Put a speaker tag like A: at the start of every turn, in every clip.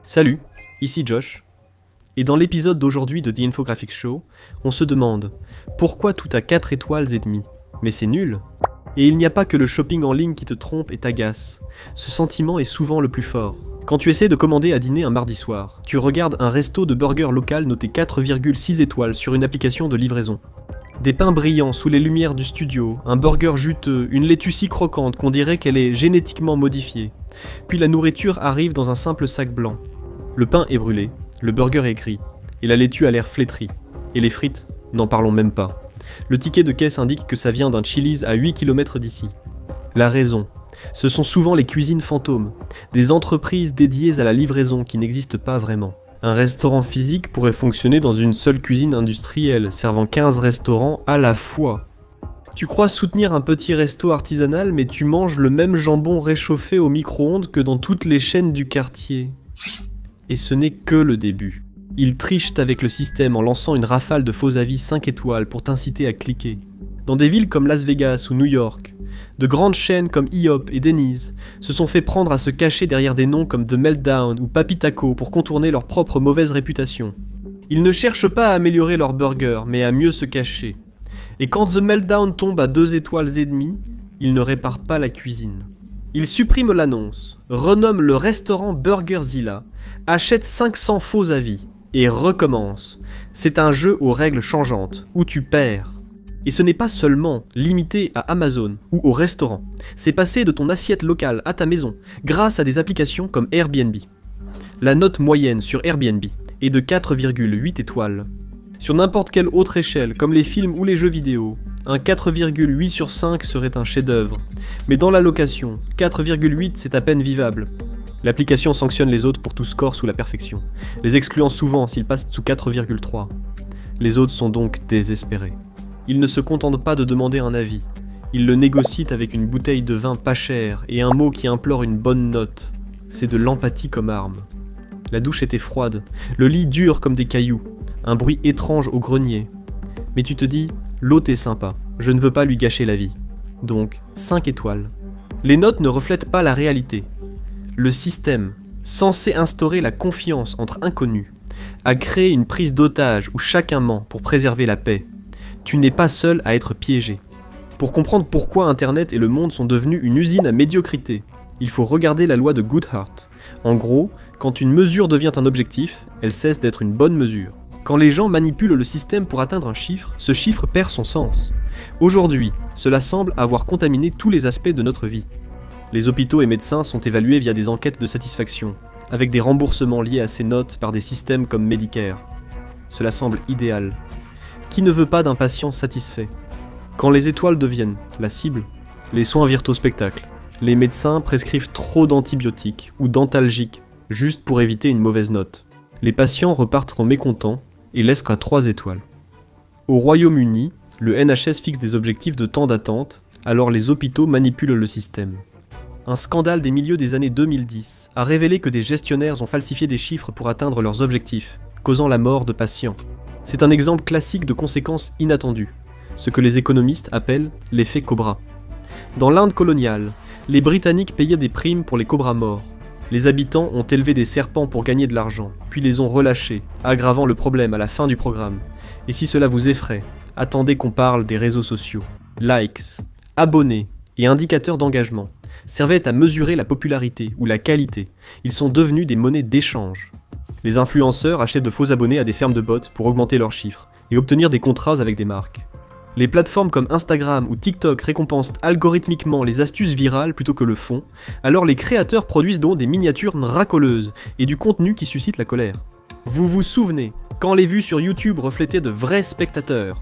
A: Salut, ici Josh. Et dans l'épisode d'aujourd'hui de The Infographics Show, on se demande pourquoi tout a 4 étoiles et demie. Mais c'est nul. Et il n'y a pas que le shopping en ligne qui te trompe et t'agace. Ce sentiment est souvent le plus fort. Quand tu essaies de commander à dîner un mardi soir, tu regardes un resto de burger local noté 4,6 étoiles sur une application de livraison. Des pains brillants sous les lumières du studio, un burger juteux, une laitue si croquante qu'on dirait qu'elle est génétiquement modifiée. Puis la nourriture arrive dans un simple sac blanc. Le pain est brûlé, le burger est gris, et la laitue a l'air flétrie. Et les frites, n'en parlons même pas. Le ticket de caisse indique que ça vient d'un Chili's à 8 km d'ici. La raison, ce sont souvent les cuisines fantômes, des entreprises dédiées à la livraison qui n'existent pas vraiment. Un restaurant physique pourrait fonctionner dans une seule cuisine industrielle, servant 15 restaurants à la fois. Tu crois soutenir un petit resto artisanal, mais tu manges le même jambon réchauffé au micro-ondes que dans toutes les chaînes du quartier. Et ce n'est que le début. Ils trichent avec le système en lançant une rafale de faux avis 5 étoiles pour t'inciter à cliquer. Dans des villes comme Las Vegas ou New York, de grandes chaînes comme IHOP et Denny's se sont fait prendre à se cacher derrière des noms comme The Meltdown ou Papi Taco pour contourner leur propre mauvaise réputation. Ils ne cherchent pas à améliorer leur burger, mais à mieux se cacher. Et quand The Meltdown tombe à 2 étoiles et demie, ils ne réparent pas la cuisine. Ils suppriment l'annonce, renomment le restaurant Burgerzilla, achètent 500 faux avis et recommencent. C'est un jeu aux règles changeantes, où tu perds. Et ce n'est pas seulement limité à Amazon ou au restaurant, c'est passer de ton assiette locale à ta maison grâce à des applications comme Airbnb. La note moyenne sur Airbnb est de 4,8 étoiles. Sur n'importe quelle autre échelle, comme les films ou les jeux vidéo, un 4,8 sur 5 serait un chef-d'œuvre. Mais dans la location, 4,8 c'est à peine vivable. L'application sanctionne les autres pour tout score sous la perfection, les excluant souvent s'ils passent sous 4,3. Les autres sont donc désespérés. Ils ne se contentent pas de demander un avis. Ils le négocient avec une bouteille de vin pas chère et un mot qui implore une bonne note. C'est de l'empathie comme arme. La douche était froide, le lit dur comme des cailloux, un bruit étrange au grenier. Mais tu te dis, l'hôte est sympa, je ne veux pas lui gâcher la vie. Donc, 5 étoiles. Les notes ne reflètent pas la réalité. Le système, censé instaurer la confiance entre inconnus, a créé une prise d'otage où chacun ment pour préserver la paix. Tu n'es pas seul à être piégé. Pour comprendre pourquoi Internet et le monde sont devenus une usine à médiocrité, il faut regarder la loi de Goodhart. En gros, quand une mesure devient un objectif, elle cesse d'être une bonne mesure. Quand les gens manipulent le système pour atteindre un chiffre, ce chiffre perd son sens. Aujourd'hui, cela semble avoir contaminé tous les aspects de notre vie. Les hôpitaux et médecins sont évalués via des enquêtes de satisfaction, avec des remboursements liés à ces notes par des systèmes comme Medicare. Cela semble idéal. Qui ne veut pas d'un patient satisfait ? Quand les étoiles deviennent la cible, les soins virent au spectacle. Les médecins prescrivent trop d'antibiotiques ou d'antalgiques, juste pour éviter une mauvaise note. Les patients repartent mécontents et laissent qu'à 3 étoiles. Au Royaume-Uni, le NHS fixe des objectifs de temps d'attente, alors les hôpitaux manipulent le système. Un scandale des milieux des années 2010 a révélé que des gestionnaires ont falsifié des chiffres pour atteindre leurs objectifs, causant la mort de patients. C'est un exemple classique de conséquences inattendues, ce que les économistes appellent l'effet Cobra. Dans l'Inde coloniale, les Britanniques payaient des primes pour les cobras morts. Les habitants ont élevé des serpents pour gagner de l'argent, puis les ont relâchés, aggravant le problème à la fin du programme. Et si cela vous effraie, attendez qu'on parle des réseaux sociaux. Likes, abonnés et indicateurs d'engagement servaient à mesurer la popularité ou la qualité. Ils sont devenus des monnaies d'échange. Les influenceurs achètent de faux abonnés à des fermes de bots pour augmenter leurs chiffres et obtenir des contrats avec des marques. Les plateformes comme Instagram ou TikTok récompensent algorithmiquement les astuces virales plutôt que le fond, alors les créateurs produisent donc des miniatures racoleuses et du contenu qui suscite la colère. Vous vous souvenez, quand les vues sur YouTube reflétaient de vrais spectateurs ?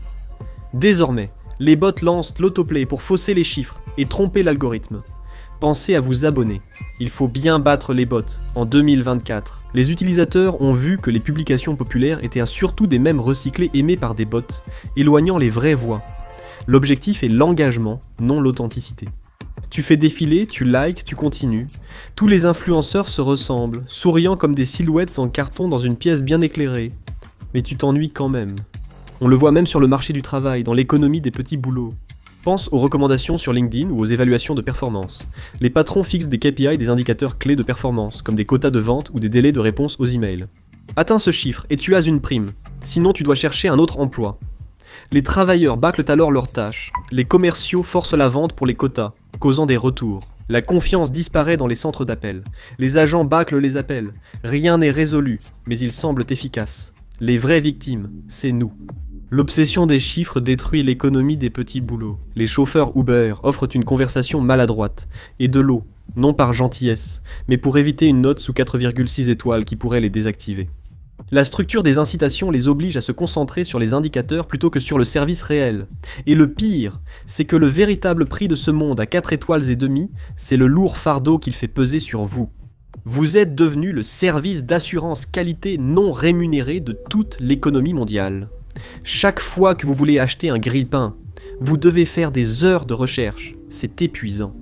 A: Désormais, les bots lancent l'autoplay pour fausser les chiffres et tromper l'algorithme. Pensez à vous abonner. Il faut bien battre les bots en 2024. Les utilisateurs ont vu que les publications populaires étaient surtout des mèmes recyclés aimés par des bots, éloignant les vraies voix. L'objectif est l'engagement, non l'authenticité. Tu fais défiler, tu likes, tu continues. Tous les influenceurs se ressemblent, souriant comme des silhouettes en carton dans une pièce bien éclairée. Mais tu t'ennuies quand même. On le voit même sur le marché du travail, dans l'économie des petits boulots. Pense aux recommandations sur LinkedIn ou aux évaluations de performance. Les patrons fixent des KPI et des indicateurs clés de performance, comme des quotas de vente ou des délais de réponse aux emails. Atteins ce chiffre et tu as une prime, sinon tu dois chercher un autre emploi. Les travailleurs bâclent alors leurs tâches, les commerciaux forcent la vente pour les quotas, causant des retours. La confiance disparaît dans les centres d'appel, les agents bâclent les appels, rien n'est résolu, mais ils semblent efficaces. Les vraies victimes, c'est nous. L'obsession des chiffres détruit l'économie des petits boulots. Les chauffeurs Uber offrent une conversation maladroite, et de l'eau, non par gentillesse, mais pour éviter une note sous 4,6 étoiles qui pourrait les désactiver. La structure des incitations les oblige à se concentrer sur les indicateurs plutôt que sur le service réel. Et le pire, c'est que le véritable prix de ce monde à 4 étoiles et demie, c'est le lourd fardeau qu'il fait peser sur vous. Vous êtes devenu le service d'assurance qualité non rémunéré de toute l'économie mondiale. Chaque fois que vous voulez acheter un grille-pain, vous devez faire des heures de recherche. C'est épuisant.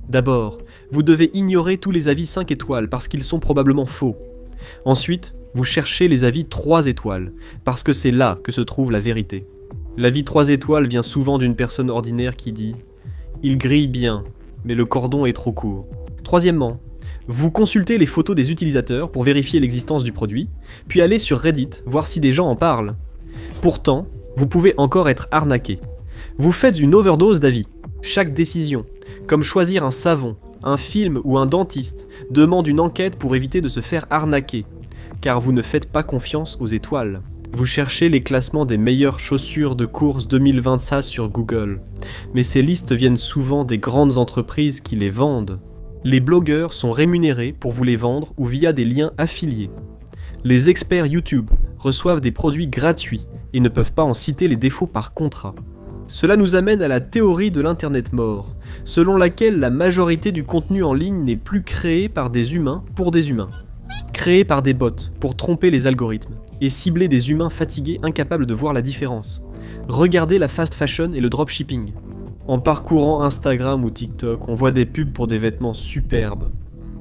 A: D'abord, vous devez ignorer tous les avis 5 étoiles parce qu'ils sont probablement faux. Ensuite, vous cherchez les avis 3 étoiles, parce que c'est là que se trouve la vérité. L'avis 3 étoiles vient souvent d'une personne ordinaire qui dit « Il grille bien, mais le cordon est trop court ». Troisièmement, vous consultez les photos des utilisateurs pour vérifier l'existence du produit, puis allez sur Reddit voir si des gens en parlent. Pourtant, vous pouvez encore être arnaqué. Vous faites une overdose d'avis. Chaque décision, comme choisir un savon, un film ou un dentiste, demande une enquête pour éviter de se faire arnaquer, car vous ne faites pas confiance aux étoiles. Vous cherchez les classements des meilleures chaussures de course 2020 sur Google, mais ces listes viennent souvent des grandes entreprises qui les vendent. Les blogueurs sont rémunérés pour vous les vendre ou via des liens affiliés. Les experts YouTube reçoivent des produits gratuits et ne peuvent pas en citer les défauts par contrat. Cela nous amène à la théorie de l'internet mort, selon laquelle la majorité du contenu en ligne n'est plus créé par des humains pour des humains. Créé par des bots pour tromper les algorithmes et cibler des humains fatigués incapables de voir la différence. Regardez la fast fashion et le dropshipping. En parcourant Instagram ou TikTok, on voit des pubs pour des vêtements superbes.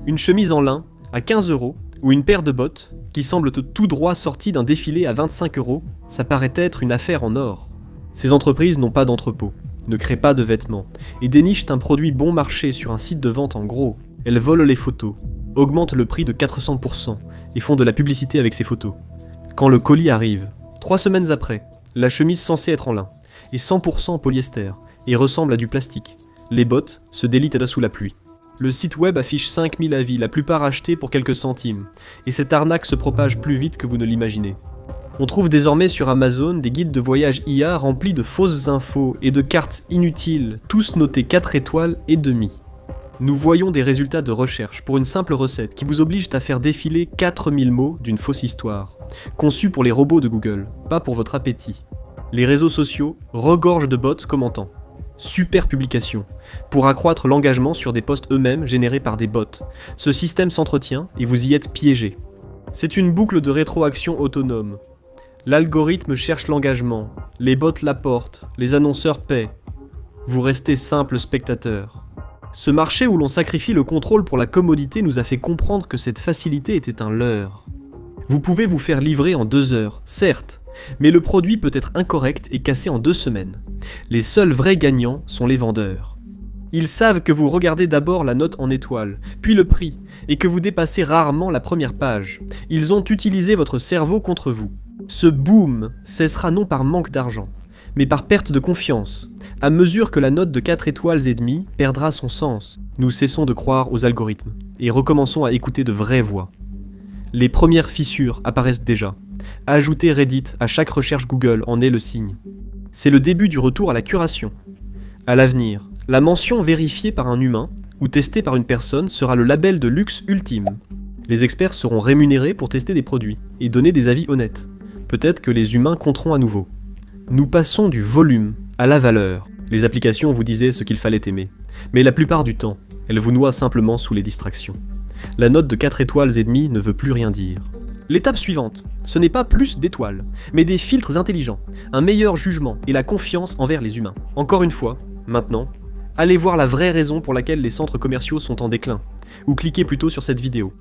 A: Une chemise en lin à 15 € ou une paire de bottes qui semblent tout droit sorties d'un défilé à 25 €, ça paraît être une affaire en or. Ces entreprises n'ont pas d'entrepôt, ne créent pas de vêtements et dénichent un produit bon marché sur un site de vente en gros. Elles volent les photos, augmentent le prix de 400% et font de la publicité avec ces photos. Quand le colis arrive, 3 semaines après, la chemise censée être en lin est 100% en polyester et ressemble à du plastique. Les bots se délitent sous la pluie. Le site web affiche 5000 avis, la plupart achetés pour quelques centimes, et cette arnaque se propage plus vite que vous ne l'imaginez. On trouve désormais sur Amazon des guides de voyage IA remplis de fausses infos et de cartes inutiles, tous notés 4 étoiles et demie. Nous voyons des résultats de recherche pour une simple recette qui vous oblige à faire défiler 4000 mots d'une fausse histoire, conçue pour les robots de Google, pas pour votre appétit. Les réseaux sociaux regorgent de bots commentant. Super publication, pour accroître l'engagement sur des posts eux-mêmes générés par des bots. Ce système s'entretient et vous y êtes piégé. C'est une boucle de rétroaction autonome. L'algorithme cherche l'engagement, les bots l'apportent, les annonceurs paient. Vous restez simple spectateur. Ce marché où l'on sacrifie le contrôle pour la commodité nous a fait comprendre que cette facilité était un leurre. Vous pouvez vous faire livrer en 2 heures, certes, mais le produit peut être incorrect et cassé en 2 semaines. Les seuls vrais gagnants sont les vendeurs. Ils savent que vous regardez d'abord la note en étoiles, puis le prix, et que vous dépassez rarement la première page. Ils ont utilisé votre cerveau contre vous. Ce boom cessera non par manque d'argent, mais par perte de confiance, à mesure que la note de 4 étoiles et demie perdra son sens. Nous cessons de croire aux algorithmes, et recommençons à écouter de vraies voix. Les premières fissures apparaissent déjà. Ajouter Reddit à chaque recherche Google en est le signe. C'est le début du retour à la curation. À l'avenir, la mention vérifiée par un humain ou testée par une personne sera le label de luxe ultime. Les experts seront rémunérés pour tester des produits et donner des avis honnêtes. Peut-être que les humains compteront à nouveau. Nous passons du volume à la valeur. Les applications vous disaient ce qu'il fallait aimer, mais la plupart du temps, elles vous noient simplement sous les distractions. La note de 4 étoiles et demie ne veut plus rien dire. L'étape suivante, ce n'est pas plus d'étoiles, mais des filtres intelligents, un meilleur jugement et la confiance envers les humains. Encore une fois, maintenant, allez voir la vraie raison pour laquelle les centres commerciaux sont en déclin, ou cliquez plutôt sur cette vidéo.